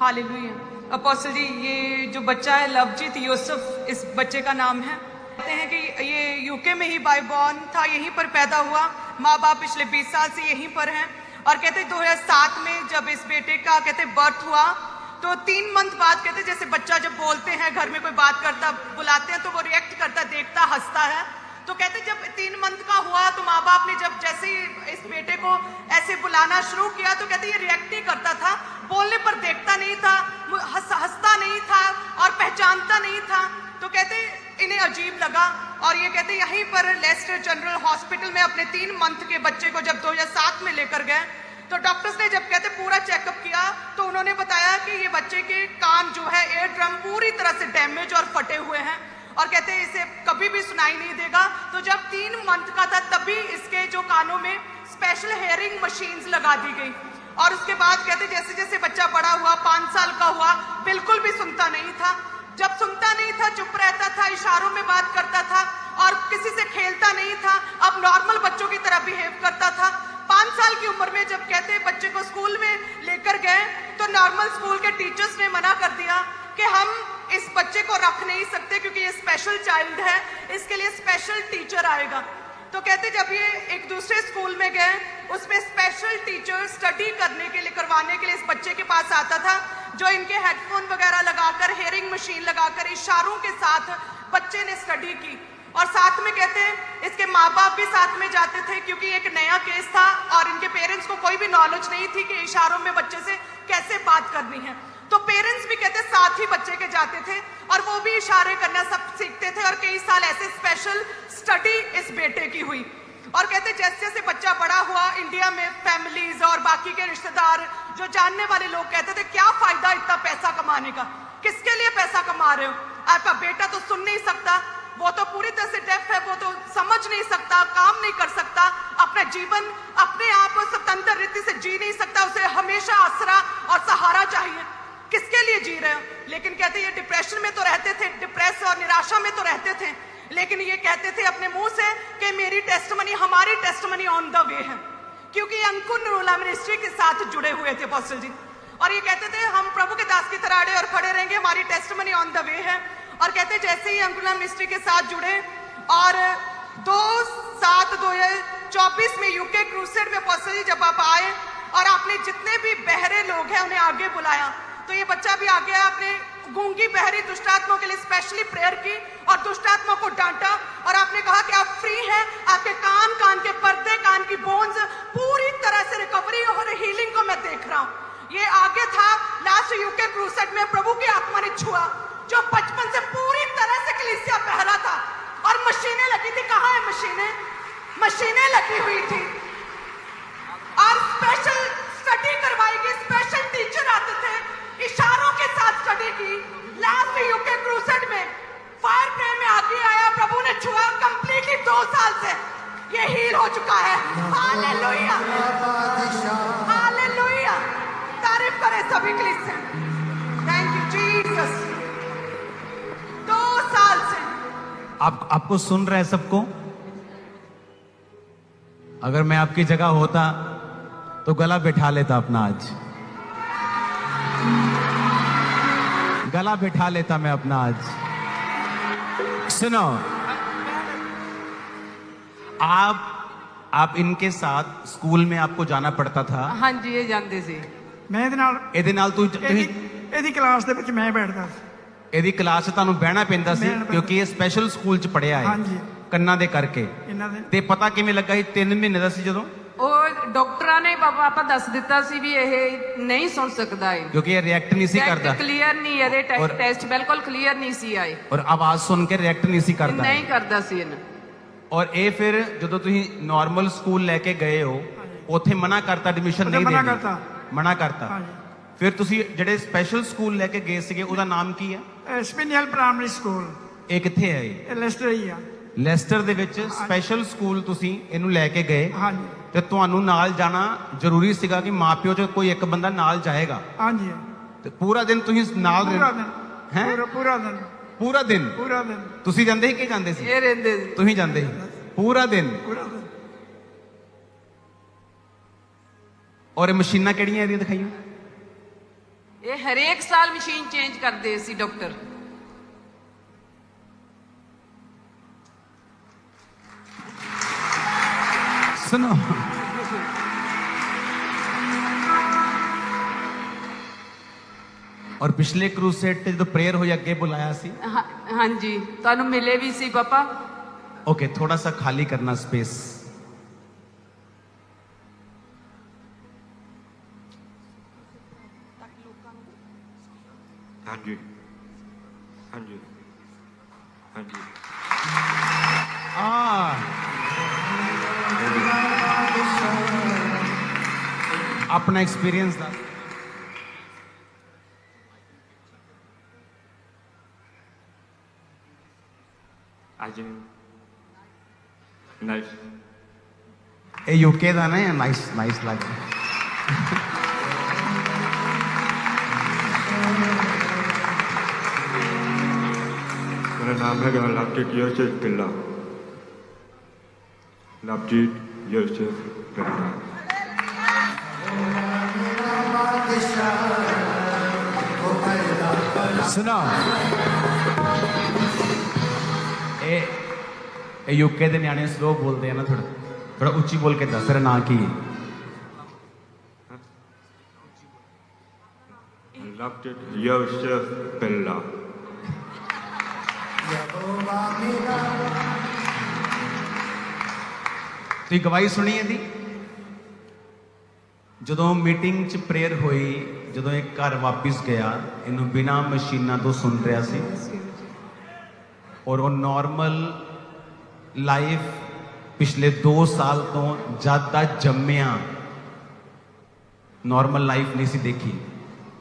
Hallelujah. Apostle जी, ये जो बच्चा है लवजीत यूसुफ, इस बच्चे का नाम है। कहते हैं कि ये यूके में ही बाय बॉर्न था, यहीं पर पैदा हुआ। माँ बाप पिछले 20 साल से यहीं पर हैं। और कहते 2007 में जब इस बेटे का कहते बर्थ हुआ तो 3 मंथ बाद कहते जैसे बच्चा जब बोलते हैं, घर में कोई बात करता, बुलाते हैं तो वो रिएक्ट करता, देखता, हंसता है। तो कहते जब 3 मंथ का हुआ तो माँ बाप ने जब जैसे ही इस बेटे को ऐसे बुलाना शुरू किया तो कहते ये रिएक्ट ही करता था, बोलने पर देखता नहीं था, हंसता नहीं था और पहचानता नहीं था। तो कहते इन्हें अजीब लगा और ये कहते यहीं पर लेस्टर जनरल हॉस्पिटल में अपने 3 मंथ के बच्चे को जब 2007 में लेकर गए तो डॉक्टर्स ने जब कहते पूरा चेकअप किया तो उन्होंने बताया कि ये बच्चे के कान जो है एयर ड्रम पूरी तरह से डैमेज और फटे हुए हैं और कहते इसे कभी भी सुनाई नहीं देगा। तो जब 3 मंथ का था तभी इसके जो कानों में स्पेशल हेयरिंग मशीन्स लगा दी गई और उसके बाद कहते जैसे जैसे बच्चा बड़ा हुआ, 5 साल का हुआ, बिल्कुल भी सुनता नहीं था। जब सुनता नहीं था चुप रहता था, इशारों में बात करता था और किसी से खेलता नहीं था, अब नॉर्मल बच्चों की तरह बिहेव करता था। 5 साल की उम्र में जब कहते बच्चे को स्कूल में लेकर गए तो नॉर्मल स्कूल के टीचर्स ने मना कर दिया कि हम इस बच्चे को रख नहीं सकते क्योंकि ये स्पेशल चाइल्ड है, इसके लिए स्पेशल टीचर आएगा। तो कहते जब ये एक दूसरे स्कूल में गए उसमें स्पेशल टीचर स्टडी करने के लिए, करवाने के लिए इस बच्चे के पास आता था, जो इनके हेडफोन वगैरह लगाकर, हेयरिंग मशीन लगाकर इशारों के साथ बच्चे ने स्टडी की। और साथ में कहते हैं इसके माँ बाप भी साथ में जाते थे क्योंकि एक नया केस था और इनके पेरेंट्स को कोई भी नॉलेज नहीं थी कि इशारों में बच्चे से कैसे बात करनी है। तो पेरेंट्स भी कहते साथ ही बच्चे के जाते थे और वो भी इशारे करना सब सीखते थे और कई साल ऐसे स्पेशल स्टडी इस बेटे की हुई। और कहते जैसे जैसे बच्चा बड़ा हुआ, इंडिया में फैमिलीज और बाकी के रिश्तेदार जो जानने वाले लोग कहते थे क्या फायदा इतना पैसा कमाने का, किसके लिए पैसा कमा रहे हो, आपका बेटा तो सुन नहीं सकता, वो तो पूरी तरह से डेफ है, वो तो समझ नहीं सकता, काम नहीं कर सकता, अपना जीवन अपने आप स्वतंत्र रीति से जी नहीं सकता, उसे हमेशा आसरा और सहारा चाहिए, किसके लिए जी रहे हो। लेकिन कहते ये डिप्रेशन में तो रहते थे, डिप्रेस और निराशा में तो रहते थे, लेकिन ये कहते थे अपने मुंह से कि मेरी टेस्टमनी, हमारी टेस्टमनी ऑन द वे है, क्योंकि अंकुर नरूला मिनिस्ट्री के साथ जुड़े हुए थे अपोस्टल जी। और ये कहते थे हम प्रभु के दास की तरह अड़े और खड़े रहेंगे, हमारी टेस्टमनी ऑन द वे है। और कहते जैसे ही अंकुर मिनिस्ट्री के साथ जुड़े और 2/7/2024 में यूके क्रूसेड में अपोस्टल जी जब आप आए और आपने जितने भी बहरे लोग हैं उन्हें आगे बुलाया, तो ये बच्चा भी आगे आया, आपने गूंगी बहरी दुष्टात्मा के लिए स्पेशली प्रेयर की और दुष्टात्मा को डांटा और आपने कहा कि आप फ्री हैं, आपके कान के पर्दे, कान की बोन्स पूरी तरह से रिकवरी और हीलिंग को मैं देख रहा हूँ। ये आगे था लास्ट यूके क्रूसेड में प्रभु की आत्मा ने छुआ, जो बचपन से पूरी तरह से कलीसिया बहरा था और मशीनें लगी थी। कहाँ है मशीनें लगी हुई थी और स्पेशल स्टडी करवाई गई, स्पेशल टीचर आते थे, इशारों के साथ स्टडी की। लास्ट यूके क्रूसेड में फायर प्रे में आगे आया, प्रभु ने छुआ, कंप्लीटली 2 साल से ये हील हो चुका है। हालेलुया, हालेलुया, तारीफ करें सभी कलीसिया। Thank you Jesus. 2 साल से आपको सुन रहे हैं सबको। अगर मैं आपकी जगह होता तो गला बैठा लेता अपना, आज गला बैठा लेता मैं अपना। आज सुनो, आप इनके साथ स्कूल में आपको जाना पड़ता था। हाँ जी, ये जानते सी। मैं ਇਹਦੇ ਨਾਲ ਤੂੰ ਇਹਦੀ ਕਲਾਸ ਦੇ ਵਿੱਚ ਮੈਂ ਬੈਠਦਾ ਸੀ। ਇਹਦੀ ਕਲਾਸ 'ਚ ਤੁਹਾਨੂੰ ਬਹਿਣਾ ਪੈਂਦਾ ਸੀ ਕਿਉਂਕਿ ਇਹ ਸਪੈਸ਼ਲ ਸਕੂਲ 'ਚ ਪੜਿਆ ਹੈ। ਹਾਂਜੀ, ਕੰਨਾਂ ਦੇ ਕਰਕੇ। ਇਹਨਾਂ ਦੇ ਤੇ ਪਤਾ ਕਿਵੇਂ ਲੱਗਾ ਸੀ 3 ਮਹੀਨੇ ਦਾ ਸੀ ਜਦੋਂ? ਉਹ ਡਾਕਟਰਾਂ ਨੇ ਪਾਪਾ ਦੱਸ ਦਿੱਤਾ ਸੀ ਵੀ ਇਹ ਨਹੀਂ ਸੁਣ ਸਕਦਾ ਹੈ ਕਿਉਂਕਿ ਇਹ ਰਿਐਕਟ ਨਹੀਂ ਸੀ ਕਰਦਾ। ਕਲੀਅਰ ਨਹੀਂ, ਇਹਦੇ ਟੈਸਟ ਬਿਲਕੁਲ ਕਲੀਅਰ ਨਹੀਂ ਸੀ ਆਏ ਔਰ ਆਵਾਜ਼ ਸੁਣ ਕੇ ਰਿਐਕਟ ਨਹੀਂ ਸੀ ਕਰਦਾ। ਨਹੀਂ ਕਰਦਾ ਸੀ ਇਹਨੂੰ। ਔਰ ਇਹ ਫਿਰ ਜਦੋਂ ਤੁਸੀਂ ਨਾਰਮਲ ਸਕੂਲ ਲੈ ਕੇ ਗਏ ਹੋ ਉੱਥੇ ਮਨਾ ਕਰਤਾ, ਐਡਮਿਸ਼ਨ ਨਹੀਂ ਦੇਣੀ, ਮਨਾ ਕਰਤਾ। ਫਿਰ ਤੁਸੀਂ ਜਿਹੜੇ ਸਪੈਸ਼ਲ ਸਕੂਲ ਲੈ ਕੇ ਗਏ ਸੀਗੇ ਉਹਦਾ ਨਾਮ ਕੀ ਹੈ? ਸਪਿਨਿਅਲ ਪ੍ਰਾਇਮਰੀ ਸਕੂਲ। ਇਹ ਕਿੱਥੇ ਹੈ? ਇਹ ਲੈਸਟਰ ਹੀ ਆ। ਲੈਸਟਰ ਦੇ ਵਿੱਚ ਸਪੈਸ਼ਲ ਸਕੂਲ ਤੁਸੀਂ ਇਹਨੂੰ ਲੈ ਕੇ ਗਏ। ਹਾਂਜੀ। ਤੇ ਤੁਹਾਨੂੰ ਨਾਲ ਜਾਣਾ ਜ਼ਰੂਰੀ ਸੀਗਾ ਕਿ ਮਾਪਿਓ ਚ ਕੋਈ ਇੱਕ ਬੰਦਾ ਨਾਲ ਜਾਏਗਾ। ਹਾਂਜੀ। ਤੇ ਪੂਰਾ ਦਿਨ ਤੁਸੀਂ ਨਾਲ ਪੂਰਾ ਦਿਨ ਹੈ? ਪੂਰਾ ਦਿਨ ਪੂਰਾ ਦਿਨ ਤੁਸੀਂ ਜਾਂਦੇ ਸੀ ਕਿ ਜਾਂਦੇ ਸੀ? ਇਹ ਰਹਿੰਦੇ ਸੀ। ਤੁਸੀਂ ਜਾਂਦੇ ਸੀ ਪੂਰਾ ਦਿਨ। ਔਰ ਇਹ ਮਸ਼ੀਨਾਂ ਕਿਹੜੀਆਂ ਇਹਦੀਆਂ ਦਿਖਾਈਆਂ? ਇਹ ਹਰੇਕ ਸਾਲ ਮਸ਼ੀਨ ਚੇਂਜ ਕਰਦੇ ਸੀ ਡਾਕਟਰ। सुनो, और पिछले क्रूसेड ਤੇ ਜਦੋਂ ਪ੍ਰੇਅਰ ਹੋਈ ਅੱਗੇ ਬੁਲਾਇਆ ਸੀ। ਹਾਂਜੀ, ਤੁਹਾਨੂੰ ਮਿਲੇ ਵੀ ਸੀ ਪਾਪਾ। ओके, थोड़ा सा खाली करना स्पेस। हाँ जी, हाँ जी, हाँ जी। अपना एक्सपीरियंस था। आज नाइस। ये यूके का ना, नाइस नाइस लग रहा। मेरा नाम है लवजीत यूसुफ बिल्ला। लवजीत यूसुफ बिल्ला। सुनो, ये यूके के न्याणे स्लो बोलते हैं ना, थोड़ा थोड़ा उच्ची बोल के दस। तेरा नाम की है? लवजीत यूसुफ बिल्ला। ਤੁਸੀਂ ਗਵਾਹੀ ਸੁਣੀ ਇਹਦੀ? ਜਦੋਂ ਮੀਟਿੰਗ 'ਚ ਪ੍ਰੇਅਰ ਹੋਈ, ਜਦੋਂ ਇਹ ਘਰ ਵਾਪਿਸ ਗਿਆ, ਇਹਨੂੰ ਬਿਨਾਂ ਮਸ਼ੀਨਾਂ ਤੋਂ ਸੁਣ ਰਿਹਾ ਸੀ, ਔਰ ਉਹ ਨਾਰਮਲ ਲਾਈਫ ਪਿਛਲੇ 2 ਸਾਲ ਤੋਂ ਜਦ ਦਾ ਜੰਮਿਆ ਨਾਰਮਲ ਲਾਈਫ ਨਹੀਂ ਸੀ ਦੇਖੀ।